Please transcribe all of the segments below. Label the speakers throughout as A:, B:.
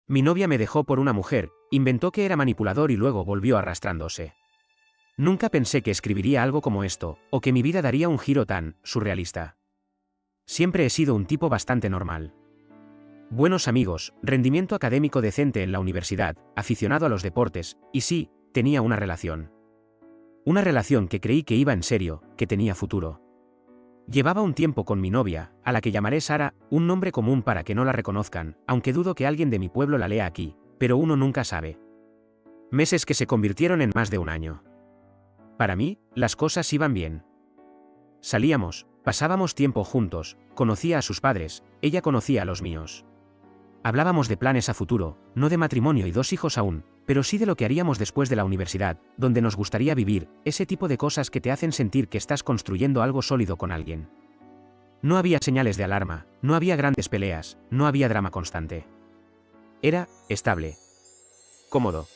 A: Mi novia me dejó por una mujer, inventó que era manipulador y luego volvió arrastrándose. Nunca pensé que escribiría algo como esto, o que mi vida daría un giro tan surrealista. Siempre he sido un tipo bastante normal. Buenos amigos, rendimiento académico decente en la universidad, aficionado a los deportes, y sí, tenía una relación. Una relación que creí que iba en serio, que tenía futuro. Llevaba un tiempo con mi novia, a la que llamaré Sara, un nombre común para que no la reconozcan, aunque dudo que alguien de mi pueblo la lea aquí, pero uno nunca sabe. Meses que se convirtieron en más de un año. Para mí, las cosas iban bien. Salíamos, pasábamos tiempo juntos, conocía a sus padres, ella conocía a los míos. Hablábamos de planes a futuro, no de matrimonio y 2 hijos aún, pero sí de lo que haríamos después de la universidad, donde nos gustaría vivir, ese tipo de cosas que te hacen sentir que estás construyendo algo sólido con alguien. No había señales de alarma, no había grandes peleas, no había drama constante. Era estable. Cómodo.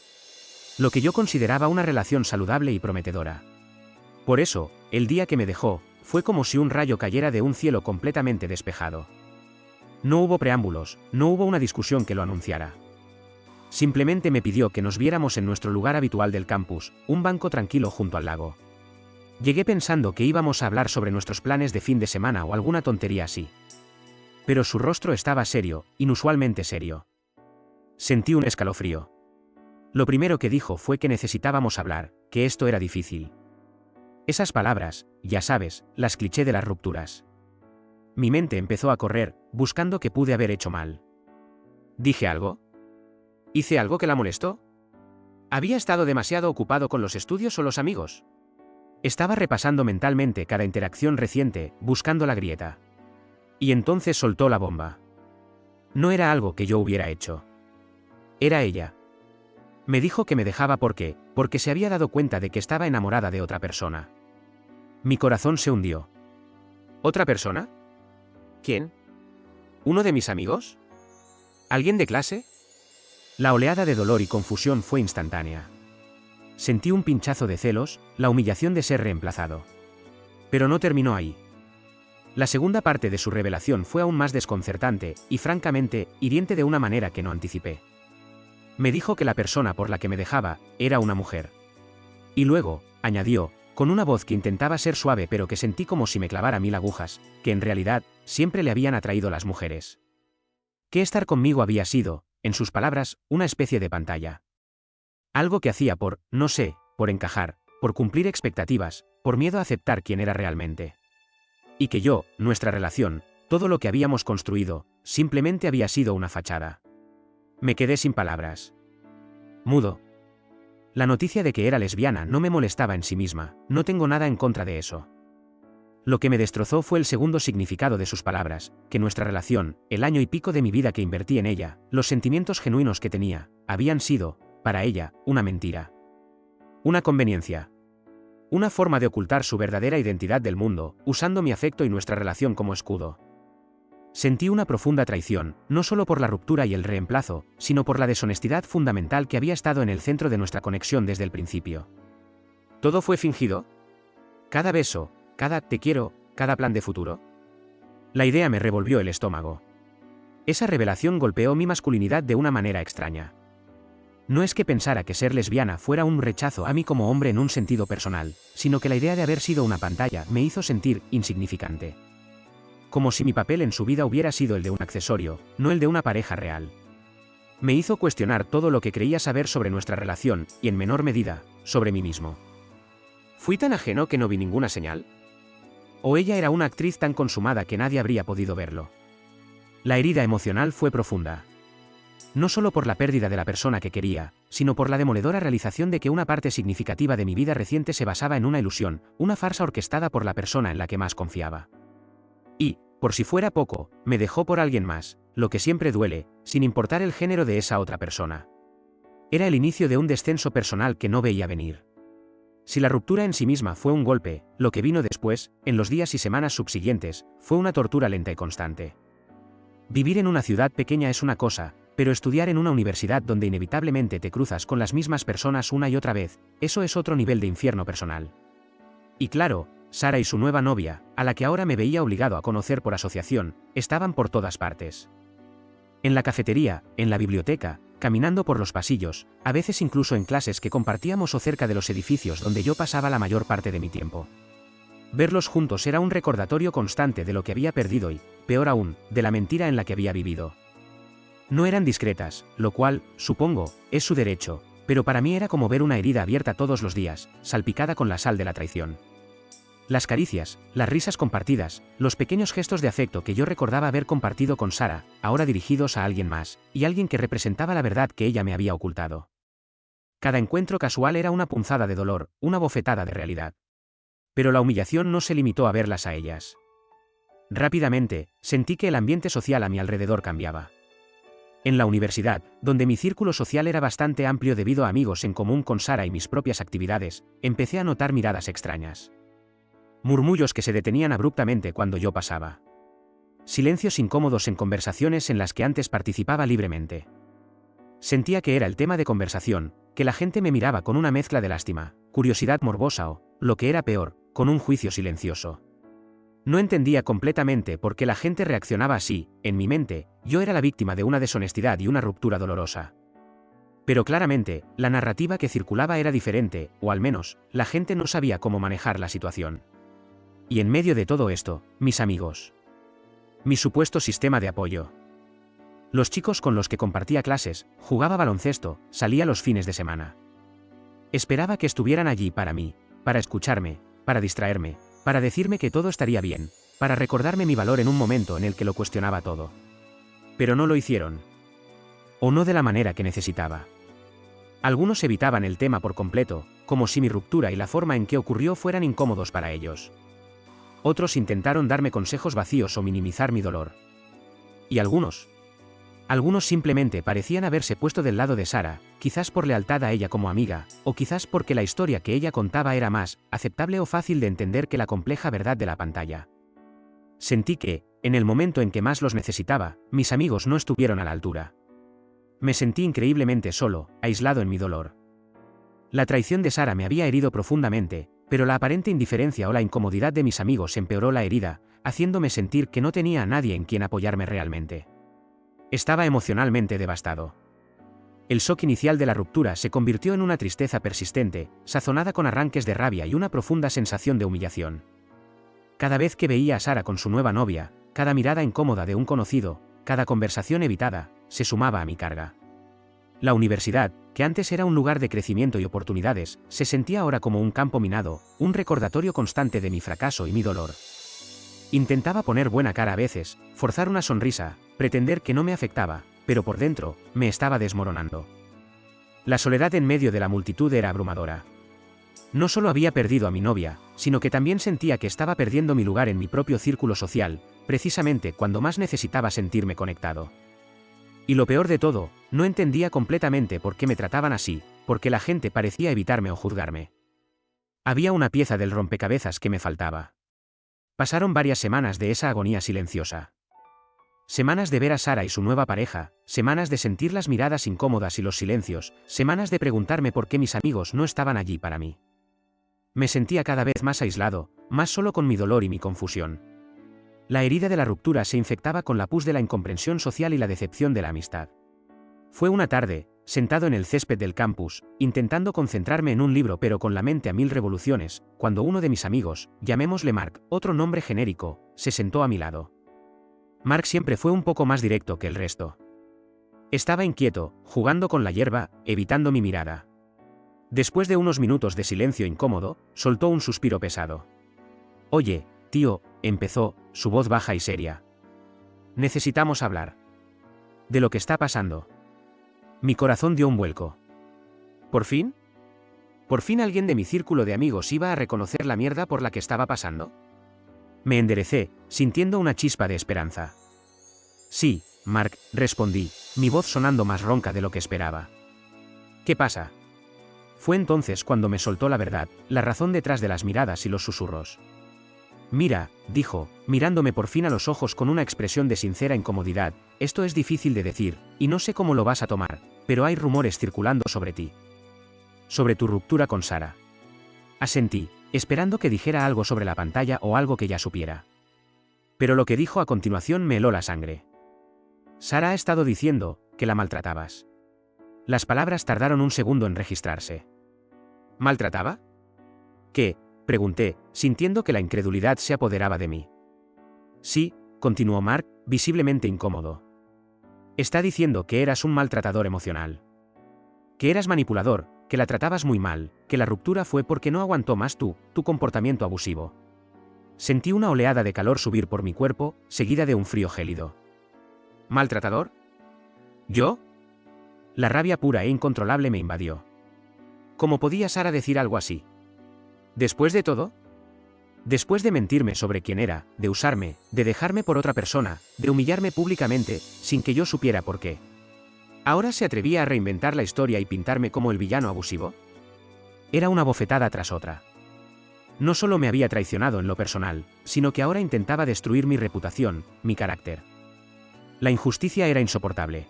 A: Lo que yo consideraba una relación saludable y prometedora. Por eso, el día que me dejó, fue como si un rayo cayera de un cielo completamente despejado. No hubo preámbulos, no hubo una discusión que lo anunciara. Simplemente me pidió que nos viéramos en nuestro lugar habitual del campus, un banco tranquilo junto al lago. Llegué pensando que íbamos a hablar sobre nuestros planes de fin de semana o alguna tontería así. Pero su rostro estaba serio, inusualmente serio. Sentí un escalofrío. Lo primero que dijo fue que necesitábamos hablar, que esto era difícil. Esas palabras, ya sabes, las cliché de las rupturas. Mi mente empezó a correr, buscando qué pude haber hecho mal. ¿Dije algo? ¿Hice algo que la molestó? ¿Había estado demasiado ocupado con los estudios o los amigos? Estaba repasando mentalmente cada interacción reciente, buscando la grieta. Y entonces soltó la bomba. No era algo que yo hubiera hecho. Era ella. Me dijo que me dejaba porque se había dado cuenta de que estaba enamorada de otra persona. Mi corazón se hundió. ¿Otra persona? ¿Quién? ¿Uno de mis amigos? ¿Alguien de clase? La oleada de dolor y confusión fue instantánea. Sentí un pinchazo de celos, la humillación de ser reemplazado. Pero no terminó ahí. La segunda parte de su revelación fue aún más desconcertante, y francamente, hiriente de una manera que no anticipé. Me dijo que la persona por la que me dejaba, era una mujer. Y luego, añadió, con una voz que intentaba ser suave pero que sentí como si me clavara 1000 agujas, que en realidad, siempre le habían atraído las mujeres. Que estar conmigo había sido, en sus palabras, una especie de pantalla. Algo que hacía no sé, por encajar, por cumplir expectativas, por miedo a aceptar quién era realmente. Y que yo, nuestra relación, todo lo que habíamos construido, simplemente había sido una fachada. Me quedé sin palabras. Mudo. La noticia de que era lesbiana no me molestaba en sí misma, no tengo nada en contra de eso. Lo que me destrozó fue el segundo significado de sus palabras, que nuestra relación, el año y pico de mi vida que invertí en ella, los sentimientos genuinos que tenía, habían sido, para ella, una mentira. Una conveniencia. Una forma de ocultar su verdadera identidad del mundo, usando mi afecto y nuestra relación como escudo. Sentí una profunda traición, no solo por la ruptura y el reemplazo, sino por la deshonestidad fundamental que había estado en el centro de nuestra conexión desde el principio. ¿Todo fue fingido? Cada beso, cada te quiero, cada plan de futuro. La idea me revolvió el estómago. Esa revelación golpeó mi masculinidad de una manera extraña. No es que pensara que ser lesbiana fuera un rechazo a mí como hombre en un sentido personal, sino que la idea de haber sido una pantalla me hizo sentir insignificante. Como si mi papel en su vida hubiera sido el de un accesorio, no el de una pareja real. Me hizo cuestionar todo lo que creía saber sobre nuestra relación, y en menor medida, sobre mí mismo. ¿Fui tan ajeno que no vi ninguna señal? ¿O ella era una actriz tan consumada que nadie habría podido verlo? La herida emocional fue profunda. No solo por la pérdida de la persona que quería, sino por la demoledora realización de que una parte significativa de mi vida reciente se basaba en una ilusión, una farsa orquestada por la persona en la que más confiaba. Y, por si fuera poco, me dejó por alguien más, lo que siempre duele, sin importar el género de esa otra persona. Era el inicio de un descenso personal que no veía venir. Si la ruptura en sí misma fue un golpe, lo que vino después, en los días y semanas subsiguientes, fue una tortura lenta y constante. Vivir en una ciudad pequeña es una cosa, pero estudiar en una universidad donde inevitablemente te cruzas con las mismas personas una y otra vez, eso es otro nivel de infierno personal. Y claro, Sara y su nueva novia, a la que ahora me veía obligado a conocer por asociación, estaban por todas partes. En la cafetería, en la biblioteca, caminando por los pasillos, a veces incluso en clases que compartíamos o cerca de los edificios donde yo pasaba la mayor parte de mi tiempo. Verlos juntos era un recordatorio constante de lo que había perdido y, peor aún, de la mentira en la que había vivido. No eran discretas, lo cual, supongo, es su derecho, pero para mí era como ver una herida abierta todos los días, salpicada con la sal de la traición. Las caricias, las risas compartidas, los pequeños gestos de afecto que yo recordaba haber compartido con Sara, ahora dirigidos a alguien más, y alguien que representaba la verdad que ella me había ocultado. Cada encuentro casual era una punzada de dolor, una bofetada de realidad. Pero la humillación no se limitó a verlas a ellas. Rápidamente, sentí que el ambiente social a mi alrededor cambiaba. En la universidad, donde mi círculo social era bastante amplio debido a amigos en común con Sara y mis propias actividades, empecé a notar miradas extrañas. Murmullos que se detenían abruptamente cuando yo pasaba. Silencios incómodos en conversaciones en las que antes participaba libremente. Sentía que era el tema de conversación, que la gente me miraba con una mezcla de lástima, curiosidad morbosa o, lo que era peor, con un juicio silencioso. No entendía completamente por qué la gente reaccionaba así. En mi mente, yo era la víctima de una deshonestidad y una ruptura dolorosa. Pero claramente, la narrativa que circulaba era diferente, o al menos, la gente no sabía cómo manejar la situación. Y en medio de todo esto, mis amigos. Mi supuesto sistema de apoyo. Los chicos con los que compartía clases, jugaba baloncesto, salía los fines de semana. Esperaba que estuvieran allí para mí, para escucharme, para distraerme, para decirme que todo estaría bien, para recordarme mi valor en un momento en el que lo cuestionaba todo. Pero no lo hicieron. O no de la manera que necesitaba. Algunos evitaban el tema por completo, como si mi ruptura y la forma en que ocurrió fueran incómodos para ellos. Otros intentaron darme consejos vacíos o minimizar mi dolor. Y algunos simplemente parecían haberse puesto del lado de Sara, quizás por lealtad a ella como amiga, o quizás porque la historia que ella contaba era más aceptable o fácil de entender que la compleja verdad de la pantalla. Sentí que, en el momento en que más los necesitaba, mis amigos no estuvieron a la altura. Me sentí increíblemente solo, aislado en mi dolor. La traición de Sara me había herido profundamente, pero la aparente indiferencia o la incomodidad de mis amigos empeoró la herida, haciéndome sentir que no tenía a nadie en quien apoyarme realmente. Estaba emocionalmente devastado. El shock inicial de la ruptura se convirtió en una tristeza persistente, sazonada con arranques de rabia y una profunda sensación de humillación. Cada vez que veía a Sara con su nueva novia, cada mirada incómoda de un conocido, cada conversación evitada, se sumaba a mi carga. La universidad, que antes era un lugar de crecimiento y oportunidades, se sentía ahora como un campo minado, un recordatorio constante de mi fracaso y mi dolor. Intentaba poner buena cara a veces, forzar una sonrisa, pretender que no me afectaba, pero por dentro, me estaba desmoronando. La soledad en medio de la multitud era abrumadora. No solo había perdido a mi novia, sino que también sentía que estaba perdiendo mi lugar en mi propio círculo social, precisamente cuando más necesitaba sentirme conectado. Y lo peor de todo, no entendía completamente por qué me trataban así, porque la gente parecía evitarme o juzgarme. Había una pieza del rompecabezas que me faltaba. Pasaron varias semanas de esa agonía silenciosa. Semanas de ver a Sara y su nueva pareja, semanas de sentir las miradas incómodas y los silencios, semanas de preguntarme por qué mis amigos no estaban allí para mí. Me sentía cada vez más aislado, más solo con mi dolor y mi confusión. La herida de la ruptura se infectaba con la pus de la incomprensión social y la decepción de la amistad. Fue una tarde, sentado en el césped del campus, intentando concentrarme en un libro pero con la mente a mil revoluciones, cuando uno de mis amigos, llamémosle Mark, otro nombre genérico, se sentó a mi lado. Mark siempre fue un poco más directo que el resto. Estaba inquieto, jugando con la hierba, evitando mi mirada. Después de unos minutos de silencio incómodo, soltó un suspiro pesado. «Oye, tío», empezó, su voz baja y seria. «Necesitamos hablar. De lo que está pasando». Mi corazón dio un vuelco. ¿Por fin? ¿Por fin alguien de mi círculo de amigos iba a reconocer la mierda por la que estaba pasando? Me enderecé, sintiendo una chispa de esperanza. «Sí, Mark», respondí, mi voz sonando más ronca de lo que esperaba. «¿Qué pasa?» Fue entonces cuando me soltó la verdad, la razón detrás de las miradas y los susurros. «Mira», dijo, mirándome por fin a los ojos con una expresión de sincera incomodidad, «esto es difícil de decir, y no sé cómo lo vas a tomar, pero hay rumores circulando sobre ti. Sobre tu ruptura con Sara». Asentí, esperando que dijera algo sobre la pantalla o algo que ya supiera. Pero lo que dijo a continuación me heló la sangre. Sara ha estado diciendo que la maltratabas. Las palabras tardaron un segundo en registrarse. ¿Maltrataba? ¿Qué? Pregunté, sintiendo que la incredulidad se apoderaba de mí. Sí, continuó Mark, visiblemente incómodo. Está diciendo que eras un maltratador emocional. Que eras manipulador, que la tratabas muy mal, que la ruptura fue porque no aguantó más tu comportamiento abusivo. Sentí una oleada de calor subir por mi cuerpo, seguida de un frío gélido. ¿Maltratador? ¿Yo? La rabia pura e incontrolable me invadió. ¿Cómo podía Sara decir algo así? ¿Después de todo? Después de mentirme sobre quién era, de usarme, de dejarme por otra persona, de humillarme públicamente, sin que yo supiera por qué. ¿Ahora se atrevía a reinventar la historia y pintarme como el villano abusivo? Era una bofetada tras otra. No solo me había traicionado en lo personal, sino que ahora intentaba destruir mi reputación, mi carácter. La injusticia era insoportable.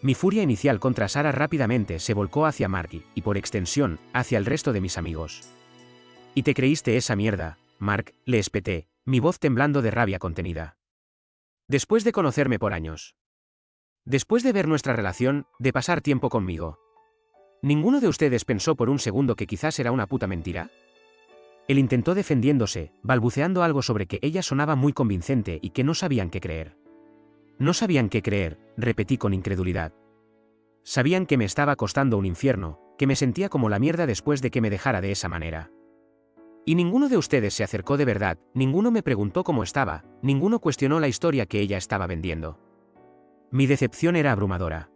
A: Mi furia inicial contra Sara rápidamente se volcó hacia Mark y, por extensión, hacia el resto de mis amigos. ¿Y te creíste esa mierda, Mark?, le espeté, mi voz temblando de rabia contenida. Después de conocerme por años. Después de ver nuestra relación, de pasar tiempo conmigo. ¿Ninguno de ustedes pensó por un segundo que quizás era una puta mentira? Él intentó defendiéndose, balbuceando algo sobre que ella sonaba muy convincente y que no sabían qué creer. No sabían qué creer, repetí con incredulidad. Sabían que me estaba costando un infierno, que me sentía como la mierda después de que me dejara de esa manera. Y ninguno de ustedes se acercó de verdad, ninguno me preguntó cómo estaba, ninguno cuestionó la historia que ella estaba vendiendo. Mi decepción era abrumadora.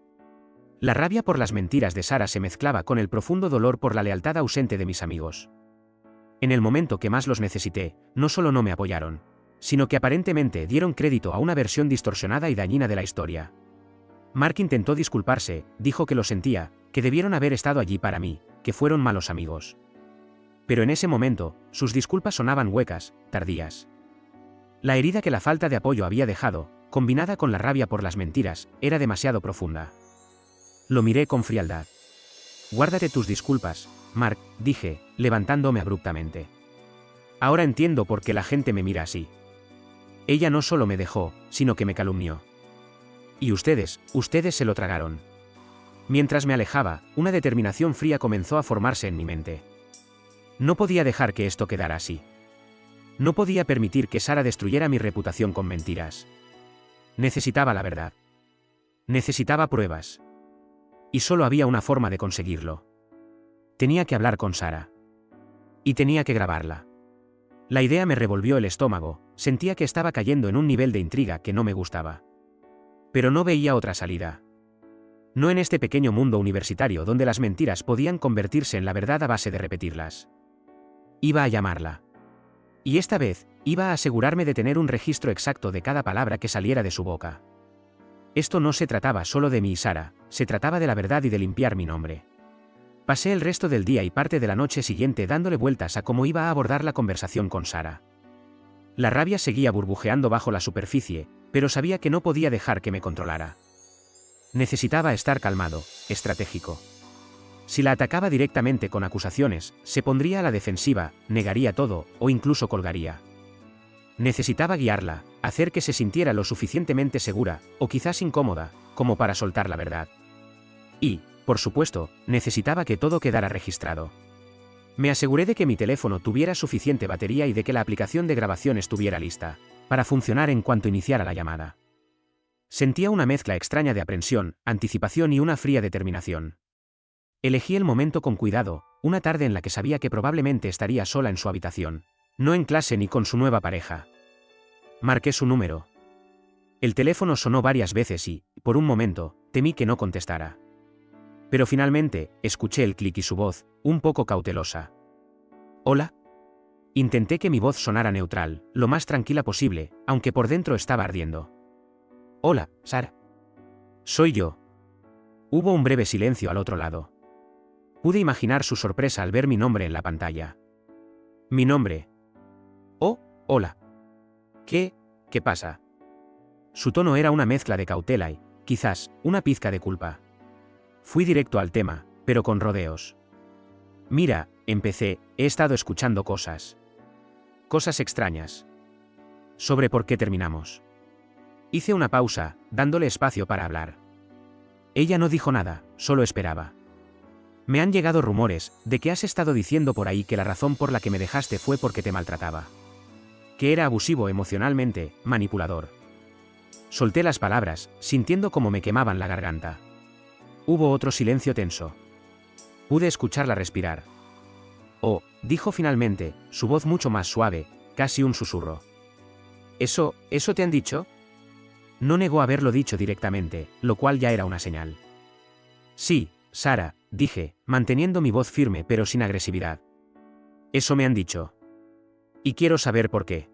A: La rabia por las mentiras de Sara se mezclaba con el profundo dolor por la lealtad ausente de mis amigos. En el momento que más los necesité, no solo no me apoyaron, sino que aparentemente dieron crédito a una versión distorsionada y dañina de la historia. Mark intentó disculparse, dijo que lo sentía, que debieron haber estado allí para mí, que fueron malos amigos. Pero en ese momento, sus disculpas sonaban huecas, tardías. La herida que la falta de apoyo había dejado, combinada con la rabia por las mentiras, era demasiado profunda. Lo miré con frialdad. Guárdate tus disculpas, Mark, dije, levantándome abruptamente. Ahora entiendo por qué la gente me mira así. Ella no solo me dejó, sino que me calumnió. Y ustedes se lo tragaron. Mientras me alejaba, una determinación fría comenzó a formarse en mi mente. No podía dejar que esto quedara así. No podía permitir que Sara destruyera mi reputación con mentiras. Necesitaba la verdad. Necesitaba pruebas. Y solo había una forma de conseguirlo. Tenía que hablar con Sara. Y tenía que grabarla. La idea me revolvió el estómago, sentía que estaba cayendo en un nivel de intriga que no me gustaba. Pero no veía otra salida. No en este pequeño mundo universitario donde las mentiras podían convertirse en la verdad a base de repetirlas. Iba a llamarla. Y esta vez, iba a asegurarme de tener un registro exacto de cada palabra que saliera de su boca. Esto no se trataba solo de mí y Sara, se trataba de la verdad y de limpiar mi nombre. Pasé el resto del día y parte de la noche siguiente dándole vueltas a cómo iba a abordar la conversación con Sara. La rabia seguía burbujeando bajo la superficie, pero sabía que no podía dejar que me controlara. Necesitaba estar calmado, estratégico. Si la atacaba directamente con acusaciones, se pondría a la defensiva, negaría todo, o incluso colgaría. Necesitaba guiarla, hacer que se sintiera lo suficientemente segura, o quizás incómoda, como para soltar la verdad. Y, por supuesto, necesitaba que todo quedara registrado. Me aseguré de que mi teléfono tuviera suficiente batería y de que la aplicación de grabación estuviera lista, para funcionar en cuanto iniciara la llamada. Sentía una mezcla extraña de aprensión, anticipación y una fría determinación. Elegí el momento con cuidado, una tarde en la que sabía que probablemente estaría sola en su habitación, no en clase ni con su nueva pareja. Marqué su número. El teléfono sonó varias veces y, por un momento, temí que no contestara. Pero finalmente, escuché el clic y su voz, un poco cautelosa. ¿Hola? Intenté que mi voz sonara neutral, lo más tranquila posible, aunque por dentro estaba ardiendo. Hola, Sara. Soy yo. Hubo un breve silencio al otro lado. Pude imaginar su sorpresa al ver mi nombre en la pantalla. Mi nombre. Oh, hola. ¿Qué pasa? Su tono era una mezcla de cautela y, quizás, una pizca de culpa. Fui directo al tema, pero con rodeos. Mira, empecé, he estado escuchando cosas. Cosas extrañas. Sobre por qué terminamos. Hice una pausa, dándole espacio para hablar. Ella no dijo nada, solo esperaba. Me han llegado rumores de que has estado diciendo por ahí que la razón por la que me dejaste fue porque te maltrataba. Que era abusivo emocionalmente, manipulador. Solté las palabras, sintiendo como me quemaban la garganta. Hubo otro silencio tenso. Pude escucharla respirar. Oh, dijo finalmente, su voz mucho más suave, casi un susurro. ¿Eso te han dicho? No negó haberlo dicho directamente, lo cual ya era una señal. Sí, Sara, dije, manteniendo mi voz firme pero sin agresividad. Eso me han dicho. Y quiero saber por qué.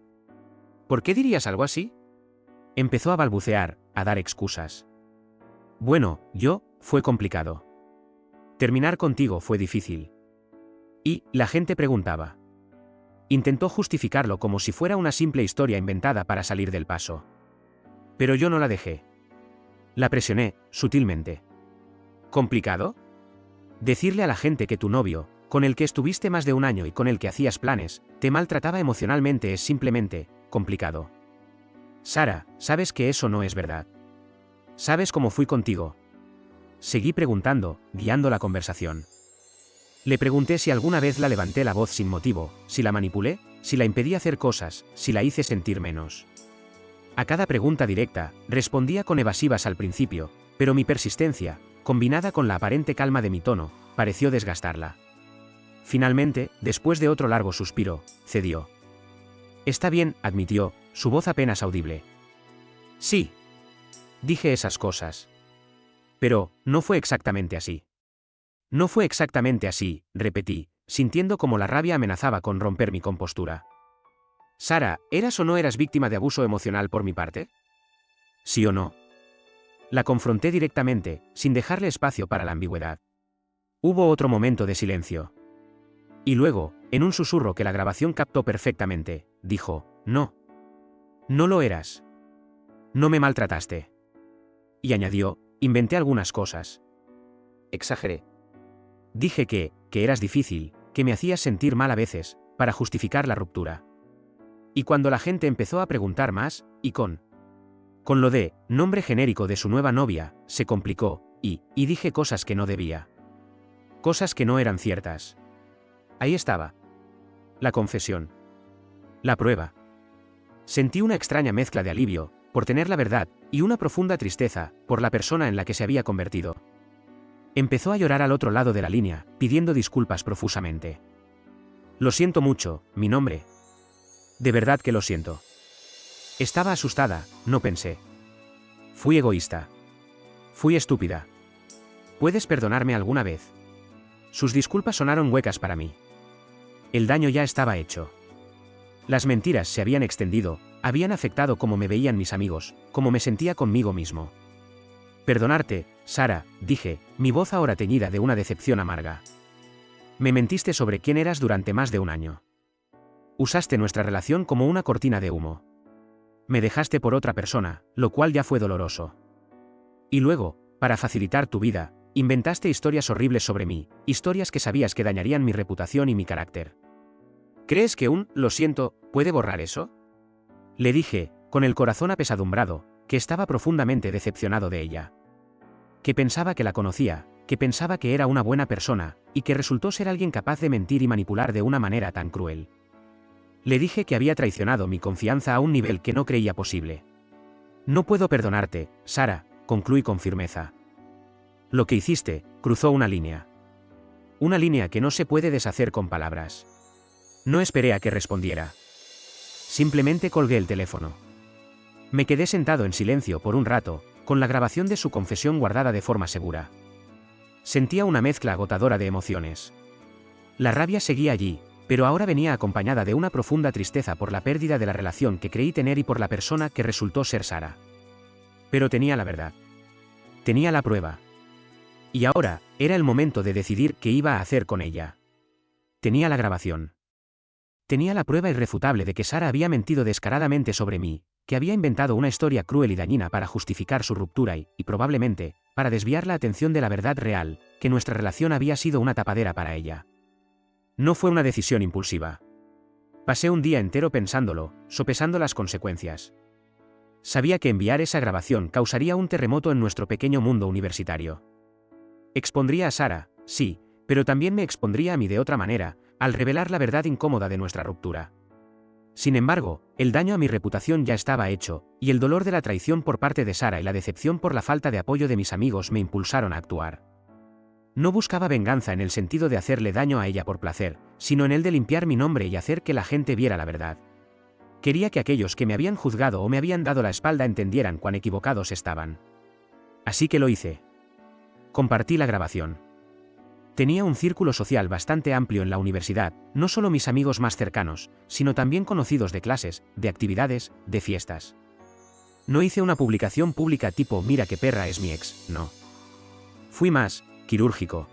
A: ¿Por qué dirías algo así? Empezó a balbucear, a dar excusas. Bueno, fue complicado. Terminar contigo fue difícil. Y, la gente preguntaba. Intentó justificarlo como si fuera una simple historia inventada para salir del paso. Pero yo no la dejé. La presioné, sutilmente. ¿Complicado? Decirle a la gente que tu novio, con el que estuviste más de un año y con el que hacías planes, te maltrataba emocionalmente es simplemente, complicado. Sara, sabes que eso no es verdad. ¿Sabes cómo fui contigo? Seguí preguntando, guiando la conversación. Le pregunté si alguna vez la levanté la voz sin motivo, si la manipulé, si la impedí hacer cosas, si la hice sentir menos. A cada pregunta directa, respondía con evasivas al principio, pero mi persistencia, combinada con la aparente calma de mi tono, pareció desgastarla. Finalmente, después de otro largo suspiro, cedió. Está bien, admitió, su voz apenas audible. Sí. Dije esas cosas. Pero, no fue exactamente así. No fue exactamente así, repetí, sintiendo como la rabia amenazaba con romper mi compostura. Sara, ¿eras o no eras víctima de abuso emocional por mi parte? ¿Sí o no? La confronté directamente, sin dejarle espacio para la ambigüedad. Hubo otro momento de silencio. Y luego, en un susurro que la grabación captó perfectamente, dijo, no. No lo eras. No me maltrataste. Y añadió, inventé algunas cosas. Exageré. Dije que eras difícil, que me hacías sentir mal a veces, para justificar la ruptura. Y cuando la gente empezó a preguntar más, y con lo de nombre genérico de su nueva novia, se complicó, y dije cosas que no debía. Cosas que no eran ciertas. Ahí estaba. La confesión. La prueba. Sentí una extraña mezcla de alivio, por tener la verdad, y una profunda tristeza, por la persona en la que se había convertido. Empezó a llorar al otro lado de la línea, pidiendo disculpas profusamente. Lo siento mucho, mi nombre. De verdad que lo siento. Estaba asustada, no pensé. Fui egoísta. Fui estúpida. ¿Puedes perdonarme alguna vez? Sus disculpas sonaron huecas para mí. El daño ya estaba hecho. Las mentiras se habían extendido, habían afectado cómo me veían mis amigos, cómo me sentía conmigo mismo. Perdonarte, Sara, dije, mi voz ahora teñida de una decepción amarga. Me mentiste sobre quién eras durante más de un año. Usaste nuestra relación como una cortina de humo. Me dejaste por otra persona, lo cual ya fue doloroso. Y luego, para facilitar tu vida, inventaste historias horribles sobre mí, historias que sabías que dañarían mi reputación y mi carácter. ¿Crees que lo siento, puede borrar eso? Le dije, con el corazón apesadumbrado, que estaba profundamente decepcionado de ella. Que pensaba que la conocía, que pensaba que era una buena persona, y que resultó ser alguien capaz de mentir y manipular de una manera tan cruel. Le dije que había traicionado mi confianza a un nivel que no creía posible. No puedo perdonarte, Sara, concluí con firmeza. Lo que hiciste, cruzó una línea. Una línea que no se puede deshacer con palabras. No esperé a que respondiera. Simplemente colgué el teléfono. Me quedé sentado en silencio por un rato, con la grabación de su confesión guardada de forma segura. Sentía una mezcla agotadora de emociones. La rabia seguía allí, pero ahora venía acompañada de una profunda tristeza por la pérdida de la relación que creí tener y por la persona que resultó ser Sara. Pero tenía la verdad. Tenía la prueba. Y ahora, era el momento de decidir qué iba a hacer con ella. Tenía la grabación. Tenía la prueba irrefutable de que Sara había mentido descaradamente sobre mí, que había inventado una historia cruel y dañina para justificar su ruptura y probablemente, para desviar la atención de la verdad real, que nuestra relación había sido una tapadera para ella. No fue una decisión impulsiva. Pasé un día entero pensándolo, sopesando las consecuencias. Sabía que enviar esa grabación causaría un terremoto en nuestro pequeño mundo universitario. Expondría a Sara, sí, pero también me expondría a mí de otra manera, al revelar la verdad incómoda de nuestra ruptura. Sin embargo, el daño a mi reputación ya estaba hecho, y el dolor de la traición por parte de Sara y la decepción por la falta de apoyo de mis amigos me impulsaron a actuar. No buscaba venganza en el sentido de hacerle daño a ella por placer, sino en el de limpiar mi nombre y hacer que la gente viera la verdad. Quería que aquellos que me habían juzgado o me habían dado la espalda entendieran cuán equivocados estaban. Así que lo hice. Compartí la grabación. Tenía un círculo social bastante amplio en la universidad, no solo mis amigos más cercanos, sino también conocidos de clases, de actividades, de fiestas. No hice una publicación pública tipo "mira qué perra es mi ex", no. Fui más quirúrgico.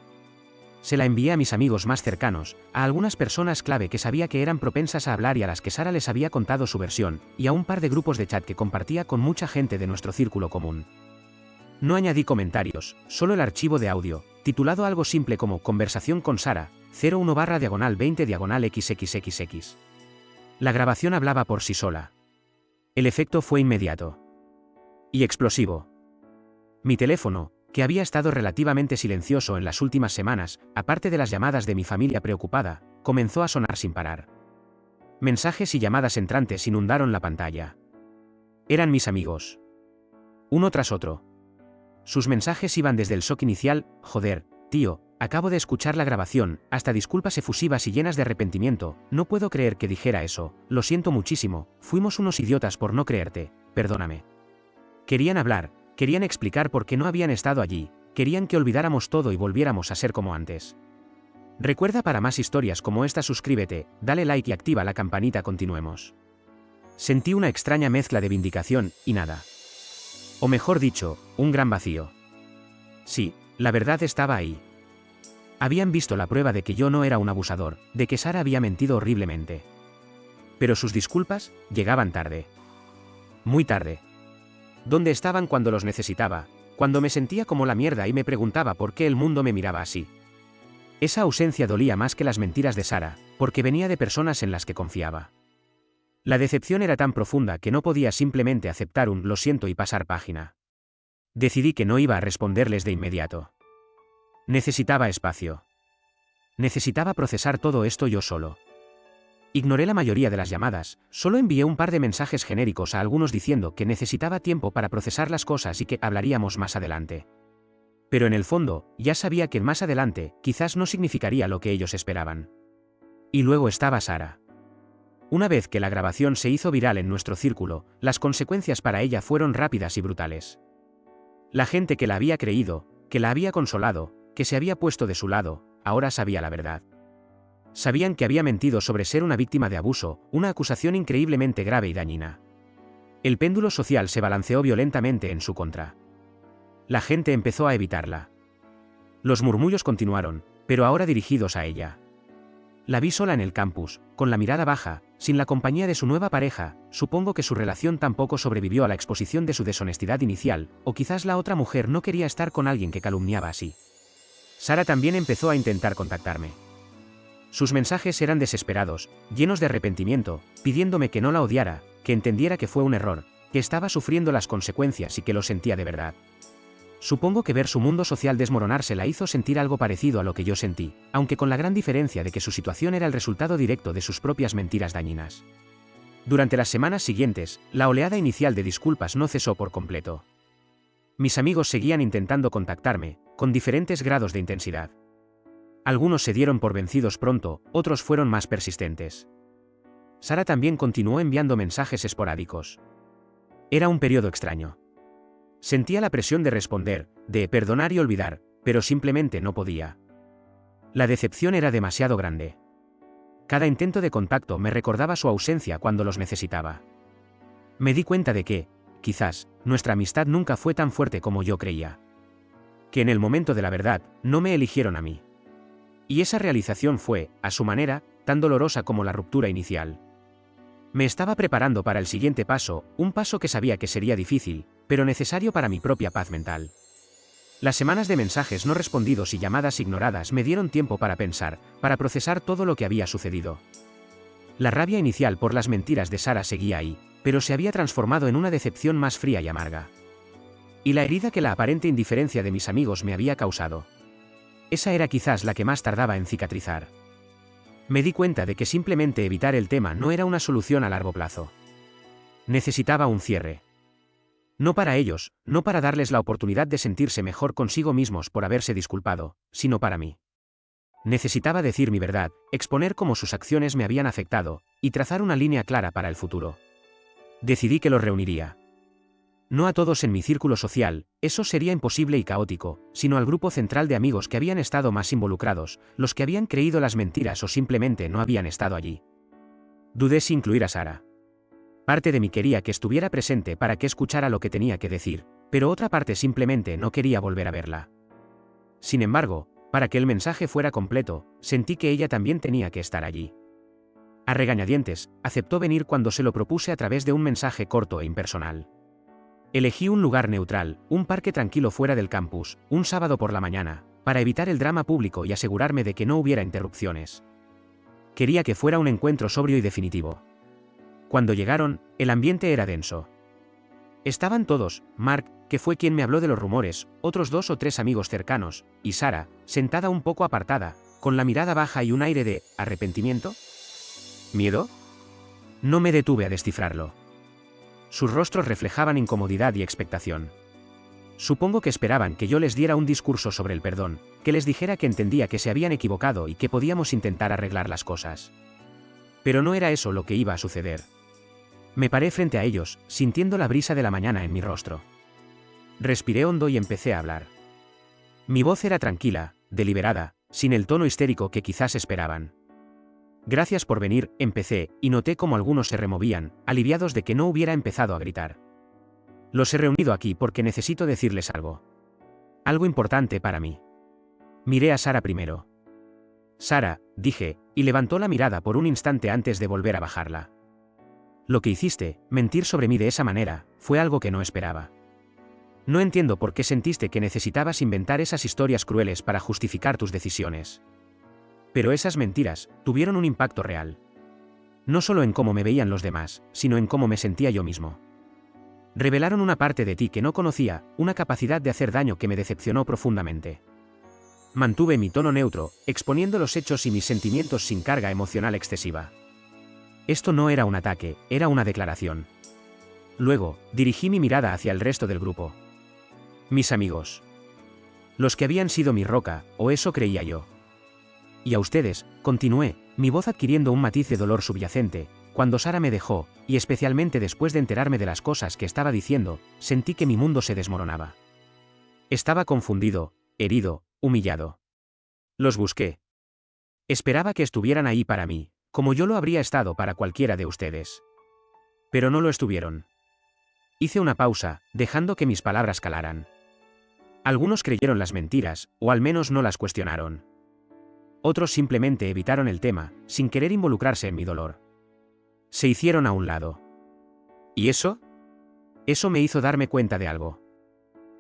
A: Se la envié a mis amigos más cercanos, a algunas personas clave que sabía que eran propensas a hablar y a las que Sara les había contado su versión, y a un par de grupos de chat que compartía con mucha gente de nuestro círculo común. No añadí comentarios, solo el archivo de audio, titulado algo simple como "Conversación con Sara, 01/20/XXXX". La grabación hablaba por sí sola. El efecto fue inmediato. Y explosivo. Mi teléfono, que había estado relativamente silencioso en las últimas semanas, aparte de las llamadas de mi familia preocupada, comenzó a sonar sin parar. Mensajes y llamadas entrantes inundaron la pantalla. Eran mis amigos. Uno tras otro. Sus mensajes iban desde el shock inicial, "joder, tío, acabo de escuchar la grabación", hasta disculpas efusivas y llenas de arrepentimiento, "no puedo creer que dijera eso, lo siento muchísimo, fuimos unos idiotas por no creerte, perdóname". Querían hablar, querían explicar por qué no habían estado allí, querían que olvidáramos todo y volviéramos a ser como antes. Recuerda, para más historias como esta suscríbete, dale like y activa la campanita. Continuemos. Sentí una extraña mezcla de vindicación y nada. O mejor dicho, un gran vacío. Sí, la verdad estaba ahí. Habían visto la prueba de que yo no era un abusador, de que Sara había mentido horriblemente. Pero sus disculpas llegaban tarde. Muy tarde. ¿Dónde estaban cuando los necesitaba? Cuando me sentía como la mierda y me preguntaba por qué el mundo me miraba así. Esa ausencia dolía más que las mentiras de Sara, porque venía de personas en las que confiaba. La decepción era tan profunda que no podía simplemente aceptar un "lo siento" y pasar página. Decidí que no iba a responderles de inmediato. Necesitaba espacio. Necesitaba procesar todo esto yo solo. Ignoré la mayoría de las llamadas, solo envié un par de mensajes genéricos a algunos diciendo que necesitaba tiempo para procesar las cosas y que hablaríamos más adelante. Pero en el fondo, ya sabía que más adelante quizás no significaría lo que ellos esperaban. Y luego estaba Sara. Una vez que la grabación se hizo viral en nuestro círculo, las consecuencias para ella fueron rápidas y brutales. La gente que la había creído, que la había consolado, que se había puesto de su lado, ahora sabía la verdad. Sabían que había mentido sobre ser una víctima de abuso, una acusación increíblemente grave y dañina. El péndulo social se balanceó violentamente en su contra. La gente empezó a evitarla. Los murmullos continuaron, pero ahora dirigidos a ella. La vi sola en el campus, con la mirada baja, sin la compañía de su nueva pareja. Supongo que su relación tampoco sobrevivió a la exposición de su deshonestidad inicial, o quizás la otra mujer no quería estar con alguien que calumniaba así. Sara también empezó a intentar contactarme. Sus mensajes eran desesperados, llenos de arrepentimiento, pidiéndome que no la odiara, que entendiera que fue un error, que estaba sufriendo las consecuencias y que lo sentía de verdad. Supongo que ver su mundo social desmoronarse la hizo sentir algo parecido a lo que yo sentí, aunque con la gran diferencia de que su situación era el resultado directo de sus propias mentiras dañinas. Durante las semanas siguientes, la oleada inicial de disculpas no cesó por completo. Mis amigos seguían intentando contactarme, con diferentes grados de intensidad. Algunos se dieron por vencidos pronto, otros fueron más persistentes. Sara también continuó enviando mensajes esporádicos. Era un periodo extraño. Sentía la presión de responder, de perdonar y olvidar, pero simplemente no podía. La decepción era demasiado grande. Cada intento de contacto me recordaba su ausencia cuando los necesitaba. Me di cuenta de que, quizás, nuestra amistad nunca fue tan fuerte como yo creía. Que en el momento de la verdad, no me eligieron a mí. Y esa realización fue, a su manera, tan dolorosa como la ruptura inicial. Me estaba preparando para el siguiente paso, un paso que sabía que sería difícil, pero necesario para mi propia paz mental. Las semanas de mensajes no respondidos y llamadas ignoradas me dieron tiempo para pensar, para procesar todo lo que había sucedido. La rabia inicial por las mentiras de Sara seguía ahí, pero se había transformado en una decepción más fría y amarga. Y la herida que la aparente indiferencia de mis amigos me había causado. Esa era quizás la que más tardaba en cicatrizar. Me di cuenta de que simplemente evitar el tema no era una solución a largo plazo. Necesitaba un cierre. No para ellos, no para darles la oportunidad de sentirse mejor consigo mismos por haberse disculpado, sino para mí. Necesitaba decir mi verdad, exponer cómo sus acciones me habían afectado, y trazar una línea clara para el futuro. Decidí que los reuniría. No a todos en mi círculo social, eso sería imposible y caótico, sino al grupo central de amigos que habían estado más involucrados, los que habían creído las mentiras o simplemente no habían estado allí. Dudé si incluir a Sara. Parte de mí quería que estuviera presente para que escuchara lo que tenía que decir, pero otra parte simplemente no quería volver a verla. Sin embargo, para que el mensaje fuera completo, sentí que ella también tenía que estar allí. A regañadientes, aceptó venir cuando se lo propuse a través de un mensaje corto e impersonal. Elegí un lugar neutral, un parque tranquilo fuera del campus, un sábado por la mañana, para evitar el drama público y asegurarme de que no hubiera interrupciones. Quería que fuera un encuentro sobrio y definitivo. Cuando llegaron, el ambiente era denso. Estaban todos, Mark, que fue quien me habló de los rumores, otros 2 o 3 amigos cercanos, y Sara, sentada un poco apartada, con la mirada baja y un aire de ¿arrepentimiento? ¿Miedo? No me detuve a descifrarlo. Sus rostros reflejaban incomodidad y expectación. Supongo que esperaban que yo les diera un discurso sobre el perdón, que les dijera que entendía que se habían equivocado y que podíamos intentar arreglar las cosas. Pero no era eso lo que iba a suceder. Me paré frente a ellos, sintiendo la brisa de la mañana en mi rostro. Respiré hondo y empecé a hablar. Mi voz era tranquila, deliberada, sin el tono histérico que quizás esperaban. Gracias por venir, empecé, y noté cómo algunos se removían, aliviados de que no hubiera empezado a gritar. Los he reunido aquí porque necesito decirles algo. Algo importante para mí. Miré a Sara primero. Sara, dije, y levantó la mirada por un instante antes de volver a bajarla. Lo que hiciste, mentir sobre mí de esa manera, fue algo que no esperaba. No entiendo por qué sentiste que necesitabas inventar esas historias crueles para justificar tus decisiones. Pero esas mentiras tuvieron un impacto real. No solo en cómo me veían los demás, sino en cómo me sentía yo mismo. Revelaron una parte de ti que no conocía, una capacidad de hacer daño que me decepcionó profundamente. Mantuve mi tono neutro, exponiendo los hechos y mis sentimientos sin carga emocional excesiva. Esto no era un ataque, era una declaración. Luego, dirigí mi mirada hacia el resto del grupo. Mis amigos. Los que habían sido mi roca, o eso creía yo. Y a ustedes, continué, mi voz adquiriendo un matiz de dolor subyacente, cuando Sara me dejó, y especialmente después de enterarme de las cosas que estaba diciendo, sentí que mi mundo se desmoronaba. Estaba confundido, herido, humillado. Los busqué. Esperaba que estuvieran ahí para mí, como yo lo habría estado para cualquiera de ustedes. Pero no lo estuvieron. Hice una pausa, dejando que mis palabras calaran. Algunos creyeron las mentiras, o al menos no las cuestionaron. Otros simplemente evitaron el tema, sin querer involucrarse en mi dolor. Se hicieron a un lado. ¿Y eso? Eso me hizo darme cuenta de algo.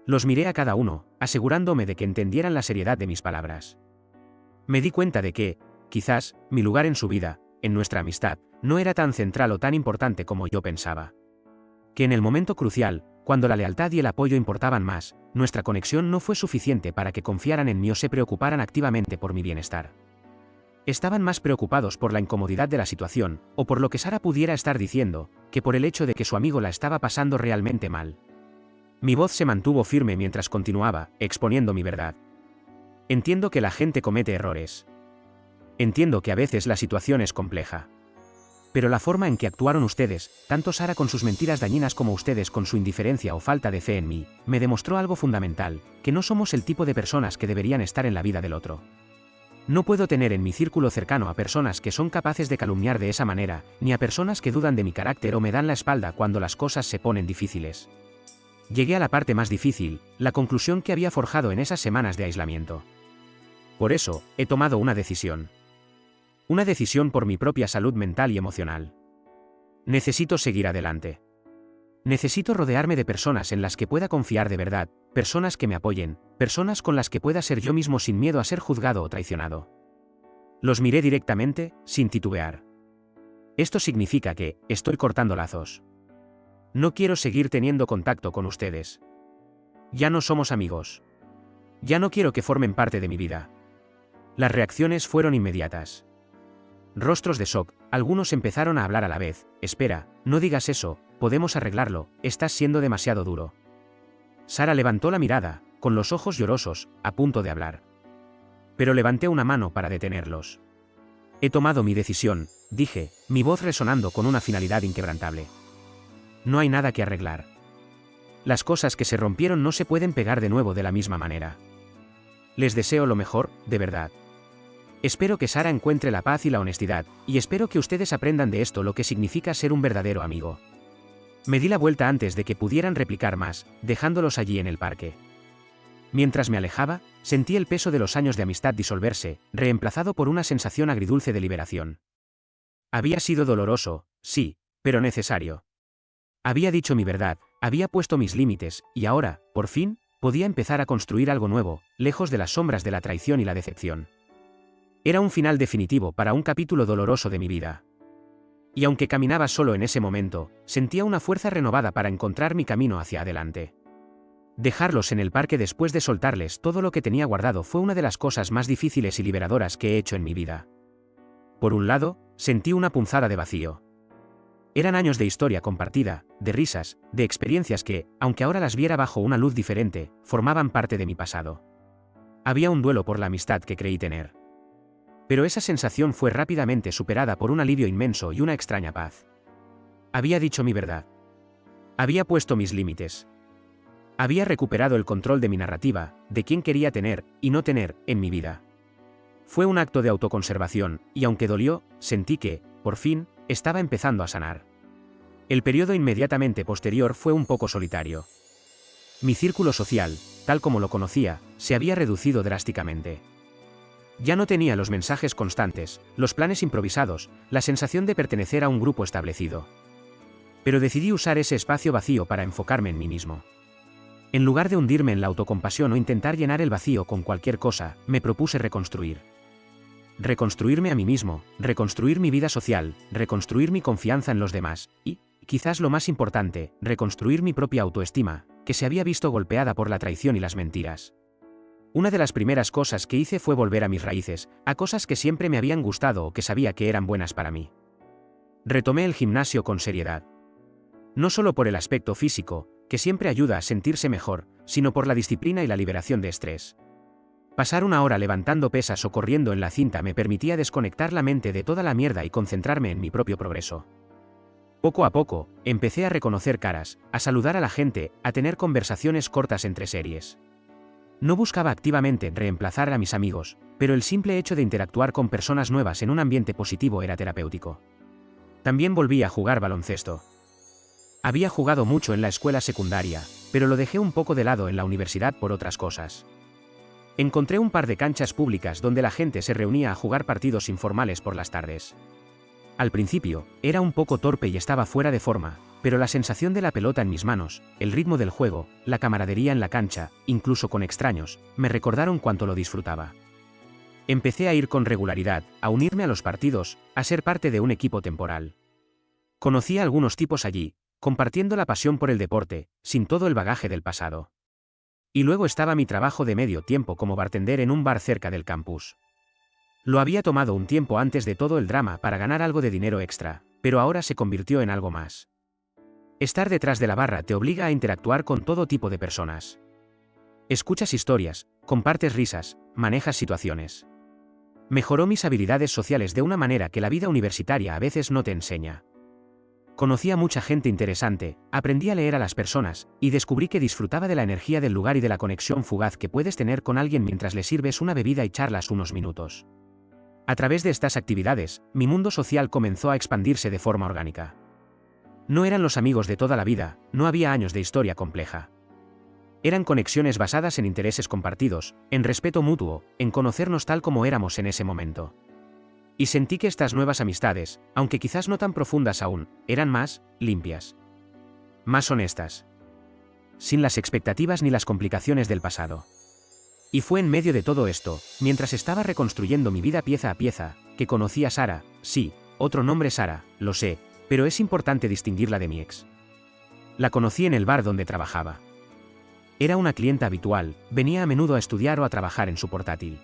A: Los miré a cada uno, asegurándome de que entendieran la seriedad de mis palabras. Me di cuenta de que, quizás, mi lugar en su vida, en nuestra amistad, no era tan central o tan importante como yo pensaba. Que en el momento crucial, cuando la lealtad y el apoyo importaban más, nuestra conexión no fue suficiente para que confiaran en mí o se preocuparan activamente por mi bienestar. Estaban más preocupados por la incomodidad de la situación, o por lo que Sara pudiera estar diciendo, que por el hecho de que su amigo la estaba pasando realmente mal. Mi voz se mantuvo firme mientras continuaba, exponiendo mi verdad. Entiendo que la gente comete errores. Entiendo que a veces la situación es compleja. Pero la forma en que actuaron ustedes, tanto Sara con sus mentiras dañinas como ustedes con su indiferencia o falta de fe en mí, me demostró algo fundamental, que no somos el tipo de personas que deberían estar en la vida del otro. No puedo tener en mi círculo cercano a personas que son capaces de calumniar de esa manera, ni a personas que dudan de mi carácter o me dan la espalda cuando las cosas se ponen difíciles. Llegué a la parte más difícil, la conclusión que había forjado en esas semanas de aislamiento. Por eso, he tomado una decisión. Una decisión por mi propia salud mental y emocional. Necesito seguir adelante. Necesito rodearme de personas en las que pueda confiar de verdad, personas que me apoyen, personas con las que pueda ser yo mismo sin miedo a ser juzgado o traicionado. Los miré directamente, sin titubear. Esto significa que, estoy cortando lazos. No quiero seguir teniendo contacto con ustedes. Ya no somos amigos. Ya no quiero que formen parte de mi vida. Las reacciones fueron inmediatas. Rostros de shock, algunos empezaron a hablar a la vez. Espera, no digas eso, podemos arreglarlo, estás siendo demasiado duro. Sara levantó la mirada, con los ojos llorosos, a punto de hablar. Pero levanté una mano para detenerlos. He tomado mi decisión, dije, mi voz resonando con una finalidad inquebrantable. No hay nada que arreglar. Las cosas que se rompieron no se pueden pegar de nuevo de la misma manera. Les deseo lo mejor, de verdad. Espero que Sara encuentre la paz y la honestidad, y espero que ustedes aprendan de esto lo que significa ser un verdadero amigo. Me di la vuelta antes de que pudieran replicar más, dejándolos allí en el parque. Mientras me alejaba, sentí el peso de los años de amistad disolverse, reemplazado por una sensación agridulce de liberación. Había sido doloroso, sí, pero necesario. Había dicho mi verdad, había puesto mis límites, y ahora, por fin, podía empezar a construir algo nuevo, lejos de las sombras de la traición y la decepción. Era un final definitivo para un capítulo doloroso de mi vida. Y aunque caminaba solo en ese momento, sentía una fuerza renovada para encontrar mi camino hacia adelante. Dejarlos en el parque después de soltarles todo lo que tenía guardado fue una de las cosas más difíciles y liberadoras que he hecho en mi vida. Por un lado, sentí una punzada de vacío. Eran años de historia compartida, de risas, de experiencias que, aunque ahora las viera bajo una luz diferente, formaban parte de mi pasado. Había un duelo por la amistad que creí tener. Pero esa sensación fue rápidamente superada por un alivio inmenso y una extraña paz. Había dicho mi verdad. Había puesto mis límites. Había recuperado el control de mi narrativa, de quién quería tener, y no tener, en mi vida. Fue un acto de autoconservación, y aunque dolió, sentí que, por fin, estaba empezando a sanar. El periodo inmediatamente posterior fue un poco solitario. Mi círculo social, tal como lo conocía, se había reducido drásticamente. Ya no tenía los mensajes constantes, los planes improvisados, la sensación de pertenecer a un grupo establecido. Pero decidí usar ese espacio vacío para enfocarme en mí mismo. En lugar de hundirme en la autocompasión o intentar llenar el vacío con cualquier cosa, me propuse reconstruir. Reconstruirme a mí mismo, reconstruir mi vida social, reconstruir mi confianza en los demás, y, quizás lo más importante, reconstruir mi propia autoestima, que se había visto golpeada por la traición y las mentiras. Una de las primeras cosas que hice fue volver a mis raíces, a cosas que siempre me habían gustado o que sabía que eran buenas para mí. Retomé el gimnasio con seriedad. No solo por el aspecto físico, que siempre ayuda a sentirse mejor, sino por la disciplina y la liberación de estrés. Pasar una hora levantando pesas o corriendo en la cinta me permitía desconectar la mente de toda la mierda y concentrarme en mi propio progreso. Poco a poco, empecé a reconocer caras, a saludar a la gente, a tener conversaciones cortas entre series. No buscaba activamente reemplazar a mis amigos, pero el simple hecho de interactuar con personas nuevas en un ambiente positivo era terapéutico. También volví a jugar baloncesto. Había jugado mucho en la escuela secundaria, pero lo dejé un poco de lado en la universidad por otras cosas. Encontré un par de canchas públicas donde la gente se reunía a jugar partidos informales por las tardes. Al principio, era un poco torpe y estaba fuera de forma, pero la sensación de la pelota en mis manos, el ritmo del juego, la camaradería en la cancha, incluso con extraños, me recordaron cuánto lo disfrutaba. Empecé a ir con regularidad, a unirme a los partidos, a ser parte de un equipo temporal. Conocí a algunos tipos allí, compartiendo la pasión por el deporte, sin todo el bagaje del pasado. Y luego estaba mi trabajo de medio tiempo como bartender en un bar cerca del campus. Lo había tomado un tiempo antes de todo el drama para ganar algo de dinero extra, pero ahora se convirtió en algo más. Estar detrás de la barra te obliga a interactuar con todo tipo de personas. Escuchas historias, compartes risas, manejas situaciones. Mejoró mis habilidades sociales de una manera que la vida universitaria a veces no te enseña. Conocí a mucha gente interesante, aprendí a leer a las personas, y descubrí que disfrutaba de la energía del lugar y de la conexión fugaz que puedes tener con alguien mientras le sirves una bebida y charlas unos minutos. A través de estas actividades, mi mundo social comenzó a expandirse de forma orgánica. No eran los amigos de toda la vida, no había años de historia compleja. Eran conexiones basadas en intereses compartidos, en respeto mutuo, en conocernos tal como éramos en ese momento. Y sentí que estas nuevas amistades, aunque quizás no tan profundas aún, eran más limpias. Más honestas. Sin las expectativas ni las complicaciones del pasado. Y fue en medio de todo esto, mientras estaba reconstruyendo mi vida pieza a pieza, que conocí a Sara. Sí, otro nombre Sara, lo sé, pero es importante distinguirla de mi ex. La conocí en el bar donde trabajaba. Era una clienta habitual, venía a menudo a estudiar o a trabajar en su portátil.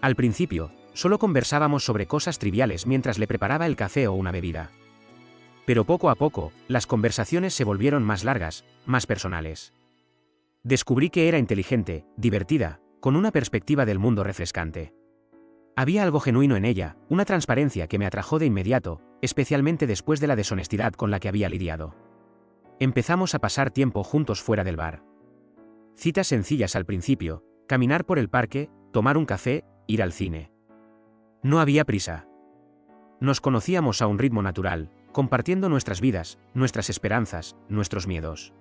A: Al principio, solo conversábamos sobre cosas triviales mientras le preparaba el café o una bebida. Pero poco a poco, las conversaciones se volvieron más largas, más personales. Descubrí que era inteligente, divertida, con una perspectiva del mundo refrescante. Había algo genuino en ella, una transparencia que me atrajo de inmediato, especialmente después de la deshonestidad con la que había lidiado. Empezamos a pasar tiempo juntos fuera del bar. Citas sencillas al principio, caminar por el parque, tomar un café, ir al cine. No había prisa. Nos conocíamos a un ritmo natural, compartiendo nuestras vidas, nuestras esperanzas, nuestros miedos.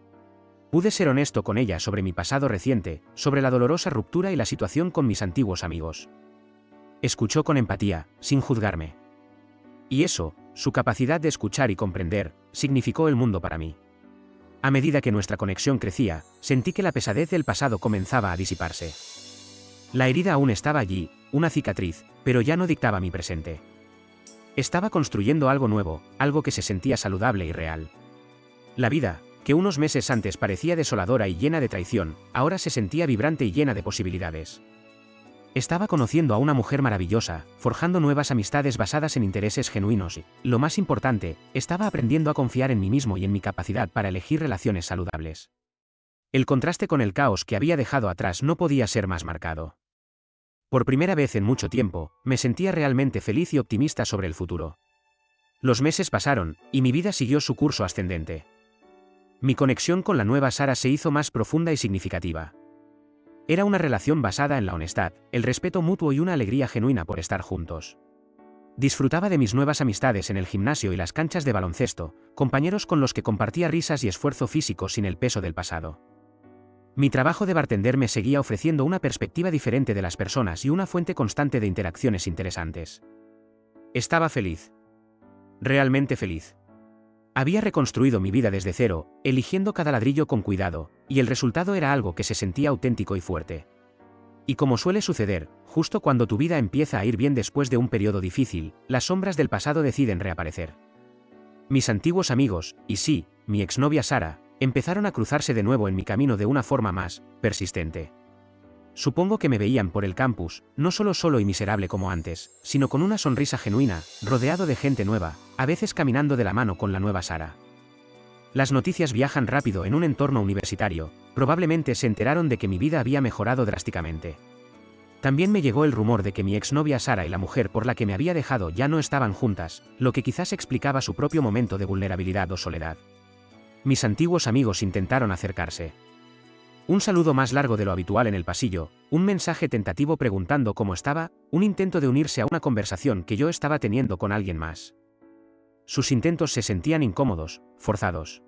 A: Pude ser honesto con ella sobre mi pasado reciente, sobre la dolorosa ruptura y la situación con mis antiguos amigos. Escuchó con empatía, sin juzgarme. Y eso, su capacidad de escuchar y comprender, significó el mundo para mí. A medida que nuestra conexión crecía, sentí que la pesadez del pasado comenzaba a disiparse. La herida aún estaba allí, una cicatriz, pero ya no dictaba mi presente. Estaba construyendo algo nuevo, algo que se sentía saludable y real. La vida, que unos meses antes parecía desoladora y llena de traición, ahora se sentía vibrante y llena de posibilidades. Estaba conociendo a una mujer maravillosa, forjando nuevas amistades basadas en intereses genuinos y, lo más importante, estaba aprendiendo a confiar en mí mismo y en mi capacidad para elegir relaciones saludables. El contraste con el caos que había dejado atrás no podía ser más marcado. Por primera vez en mucho tiempo, me sentía realmente feliz y optimista sobre el futuro. Los meses pasaron, y mi vida siguió su curso ascendente. Mi conexión con la nueva Sara se hizo más profunda y significativa. Era una relación basada en la honestidad, el respeto mutuo y una alegría genuina por estar juntos. Disfrutaba de mis nuevas amistades en el gimnasio y las canchas de baloncesto, compañeros con los que compartía risas y esfuerzo físico sin el peso del pasado. Mi trabajo de bartender me seguía ofreciendo una perspectiva diferente de las personas y una fuente constante de interacciones interesantes. Estaba feliz. Realmente feliz. Había reconstruido mi vida desde cero, eligiendo cada ladrillo con cuidado, y el resultado era algo que se sentía auténtico y fuerte. Y como suele suceder, justo cuando tu vida empieza a ir bien después de un periodo difícil, las sombras del pasado deciden reaparecer. Mis antiguos amigos, y sí, mi exnovia Sara, empezaron a cruzarse de nuevo en mi camino de una forma más persistente. Supongo que me veían por el campus, no solo y miserable como antes, sino con una sonrisa genuina, rodeado de gente nueva, a veces caminando de la mano con la nueva Sara. Las noticias viajan rápido en un entorno universitario, probablemente se enteraron de que mi vida había mejorado drásticamente. También me llegó el rumor de que mi exnovia Sara y la mujer por la que me había dejado ya no estaban juntas, lo que quizás explicaba su propio momento de vulnerabilidad o soledad. Mis antiguos amigos intentaron acercarse. Un saludo más largo de lo habitual en el pasillo, un mensaje tentativo preguntando cómo estaba, un intento de unirse a una conversación que yo estaba teniendo con alguien más. Sus intentos se sentían incómodos, forzados.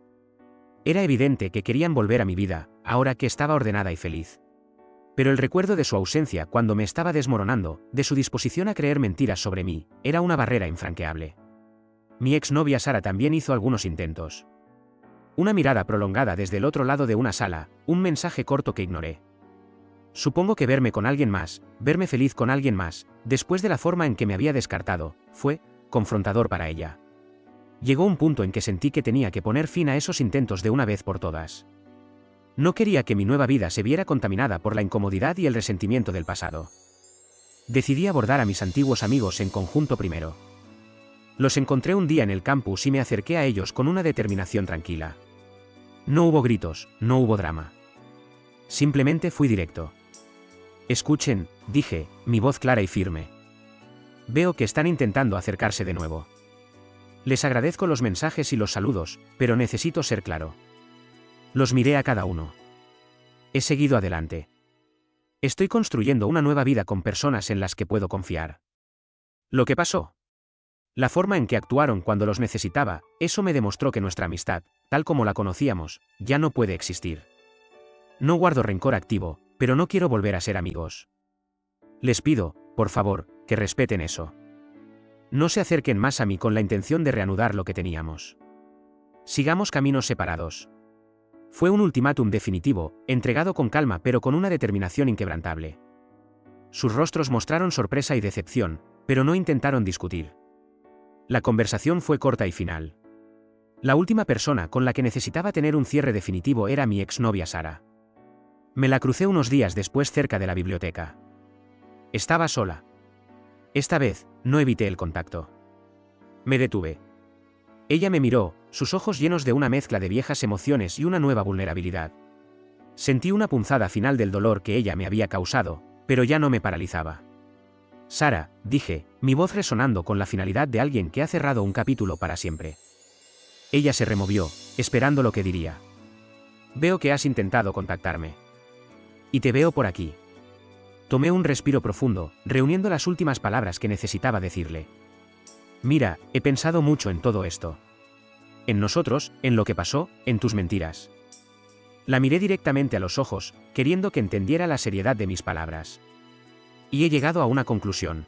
A: Era evidente que querían volver a mi vida, ahora que estaba ordenada y feliz. Pero el recuerdo de su ausencia cuando me estaba desmoronando, de su disposición a creer mentiras sobre mí, era una barrera infranqueable. Mi exnovia Sara también hizo algunos intentos. Una mirada prolongada desde el otro lado de una sala, un mensaje corto que ignoré. Supongo que verme con alguien más, verme feliz con alguien más, después de la forma en que me había descartado, fue confrontador para ella. Llegó un punto en que sentí que tenía que poner fin a esos intentos de una vez por todas. No quería que mi nueva vida se viera contaminada por la incomodidad y el resentimiento del pasado. Decidí abordar a mis antiguos amigos en conjunto primero. Los encontré un día en el campus y me acerqué a ellos con una determinación tranquila. No hubo gritos, no hubo drama. Simplemente fui directo. Escuchen, dije, mi voz clara y firme. Veo que están intentando acercarse de nuevo. Les agradezco los mensajes y los saludos, pero necesito ser claro. Los miré a cada uno. He seguido adelante. Estoy construyendo una nueva vida con personas en las que puedo confiar. ¿Lo que pasó? La forma en que actuaron cuando los necesitaba, eso me demostró que nuestra amistad, tal como la conocíamos, ya no puede existir. No guardo rencor activo, pero no quiero volver a ser amigos. Les pido, por favor, que respeten eso. No se acerquen más a mí con la intención de reanudar lo que teníamos. Sigamos caminos separados. Fue un ultimátum definitivo, entregado con calma pero con una determinación inquebrantable. Sus rostros mostraron sorpresa y decepción, pero no intentaron discutir. La conversación fue corta y final. La última persona con la que necesitaba tener un cierre definitivo era mi exnovia Sara. Me la crucé unos días después cerca de la biblioteca. Estaba sola. Esta vez, no evité el contacto. Me detuve. Ella me miró, sus ojos llenos de una mezcla de viejas emociones y una nueva vulnerabilidad. Sentí una punzada final del dolor que ella me había causado, pero ya no me paralizaba. Sara, dije, mi voz resonando con la finalidad de alguien que ha cerrado un capítulo para siempre. Ella se removió, esperando lo que diría. Veo que has intentado contactarme. Y te veo por aquí. Tomé un respiro profundo, reuniendo las últimas palabras que necesitaba decirle. Mira, he pensado mucho en todo esto. En nosotros, en lo que pasó, en tus mentiras. La miré directamente a los ojos, queriendo que entendiera la seriedad de mis palabras. Y he llegado a una conclusión.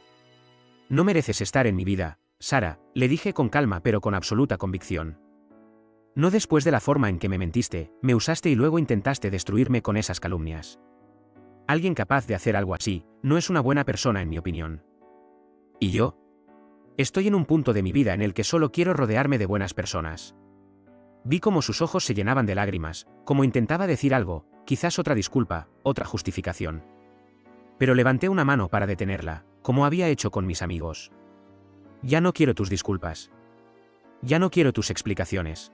A: No mereces estar en mi vida, Sara, le dije con calma pero con absoluta convicción. No después de la forma en que me mentiste, me usaste y luego intentaste destruirme con esas calumnias. Alguien capaz de hacer algo así, no es una buena persona en mi opinión. ¿Y yo? Estoy en un punto de mi vida en el que solo quiero rodearme de buenas personas. Vi cómo sus ojos se llenaban de lágrimas, como intentaba decir algo, quizás otra disculpa, otra justificación. Pero levanté una mano para detenerla, como había hecho con mis amigos. Ya no quiero tus disculpas. Ya no quiero tus explicaciones.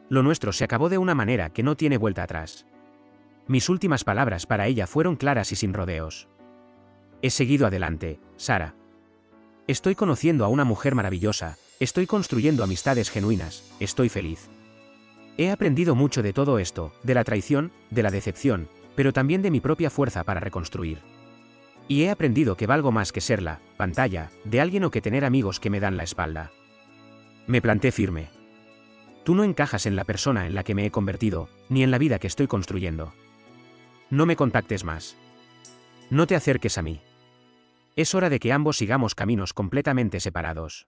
A: Lo nuestro se acabó de una manera que no tiene vuelta atrás. Mis últimas palabras para ella fueron claras y sin rodeos. He seguido adelante, Sara. Estoy conociendo a una mujer maravillosa, estoy construyendo amistades genuinas, estoy feliz. He aprendido mucho de todo esto, de la traición, de la decepción, pero también de mi propia fuerza para reconstruir. Y he aprendido que valgo más que ser la pantalla de alguien o que tener amigos que me dan la espalda. Me planté firme. Tú no encajas en la persona en la que me he convertido, ni en la vida que estoy construyendo. No me contactes más. No te acerques a mí. Es hora de que ambos sigamos caminos completamente separados.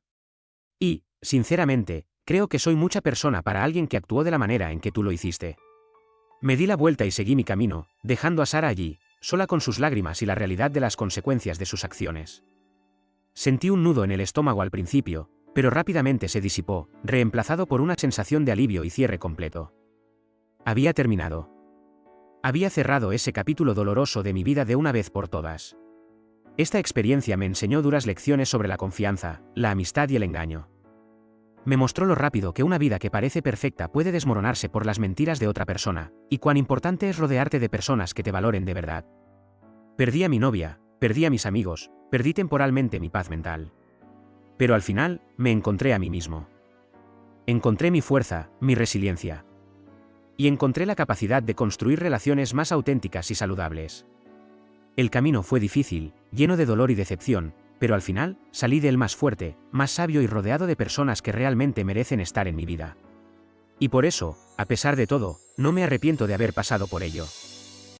A: Y, sinceramente, creo que soy mucha persona para alguien que actuó de la manera en que tú lo hiciste. Me di la vuelta y seguí mi camino, dejando a Sara allí, sola con sus lágrimas y la realidad de las consecuencias de sus acciones. Sentí un nudo en el estómago al principio, pero rápidamente se disipó, reemplazado por una sensación de alivio y cierre completo. Había terminado. Había cerrado ese capítulo doloroso de mi vida de una vez por todas. Esta experiencia me enseñó duras lecciones sobre la confianza, la amistad y el engaño. Me mostró lo rápido que una vida que parece perfecta puede desmoronarse por las mentiras de otra persona, y cuán importante es rodearte de personas que te valoren de verdad. Perdí a mi novia, perdí a mis amigos, perdí temporalmente mi paz mental. Pero al final, me encontré a mí mismo. Encontré mi fuerza, mi resiliencia. Y encontré la capacidad de construir relaciones más auténticas y saludables. El camino fue difícil, lleno de dolor y decepción, pero al final, salí de él más fuerte, más sabio y rodeado de personas que realmente merecen estar en mi vida. Y por eso, a pesar de todo, no me arrepiento de haber pasado por ello.